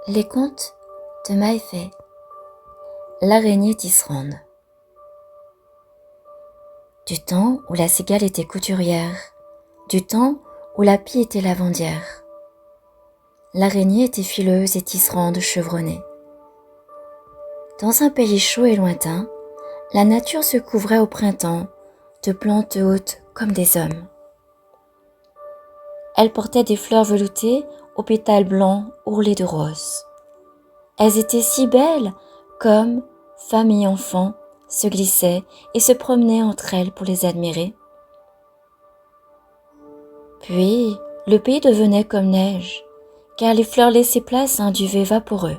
Les contes de Maëfait, l'araignée tisserande. Du temps où la cigale était couturière, du temps où la pie était lavandière, l'araignée était fileuse et tisserande chevronnée. Dans un pays chaud et lointain, la nature se couvrait au printemps de plantes hautes comme des hommes. Elle portait des fleurs veloutées aux pétales blancs ourlés de roses. Elles étaient si belles comme, femmes et enfants, se glissaient et se promenaient entre elles pour les admirer. Puis, le pays devenait comme neige, car les fleurs laissaient place à un duvet vaporeux.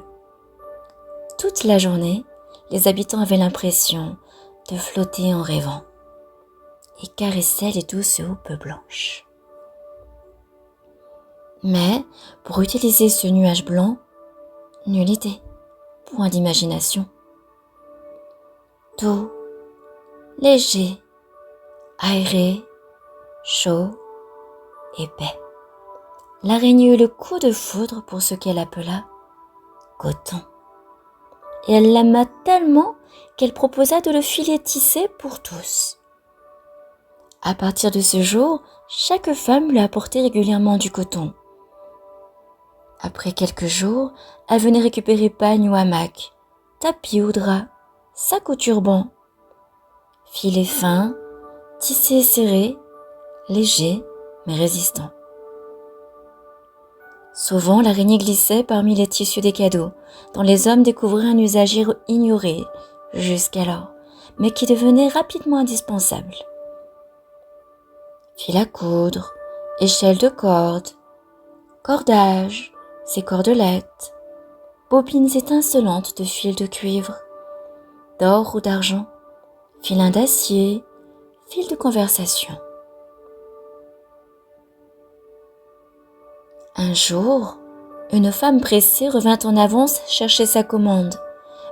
Toute la journée, les habitants avaient l'impression de flotter en rêvant et caressaient les douces houppes blanches. Mais, pour utiliser ce nuage blanc, nulle idée, point d'imagination. Doux, léger, aéré, chaud, épais. L'araignée eut le coup de foudre pour ce qu'elle appela coton. Et elle l'aima tellement qu'elle proposa de le filer tissé pour tous. À partir de ce jour, chaque femme lui apportait régulièrement du coton. Après quelques jours, elle venait récupérer pagne ou hamac, tapis ou drap, sac ou turban. Filet fin, tissé serré, léger mais résistant. Souvent, l'araignée glissait parmi les tissus des cadeaux, dont les hommes découvraient un usage ignoré jusqu'alors, mais qui devenait rapidement indispensable. Fil à coudre, échelle de corde, cordage, ses cordelettes, bobines étincelantes de fils de cuivre, d'or ou d'argent, filins d'acier, fils de conversation. Un jour, une femme pressée revint en avance chercher sa commande.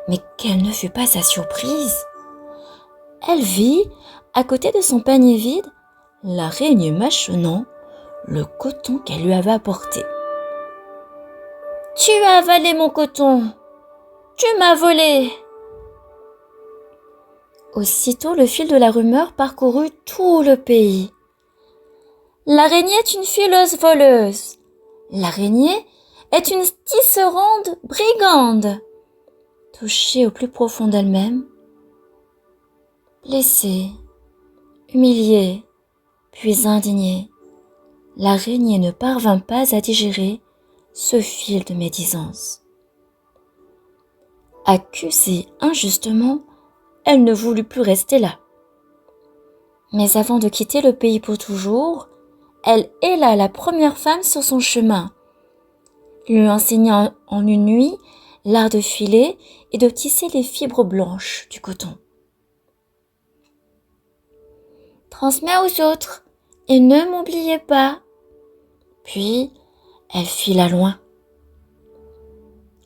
Mais quelle ne fut pas sa surprise! Elle vit, à côté de son panier vide, l'araignée mâchonnant le coton qu'elle lui avait apporté. « Tu as avalé mon coton! Tu m'as volé !» Aussitôt le fil de la rumeur parcourut tout le pays. « L'araignée est une fileuse voleuse! L'araignée est une tisserande brigande !» Touchée au plus profond d'elle-même, blessée, humiliée, puis indignée, l'araignée ne parvint pas à digérer ce fil de médisance. Accusée injustement, elle ne voulut plus rester là. Mais avant de quitter le pays pour toujours, elle héla la première femme sur son chemin, lui enseigna en une nuit l'art de filer et de tisser les fibres blanches du coton. Transmets aux autres et ne m'oubliez pas. Puis, elle fila loin.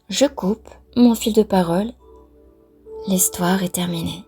Je coupe mon fil de parole. L'histoire est terminée.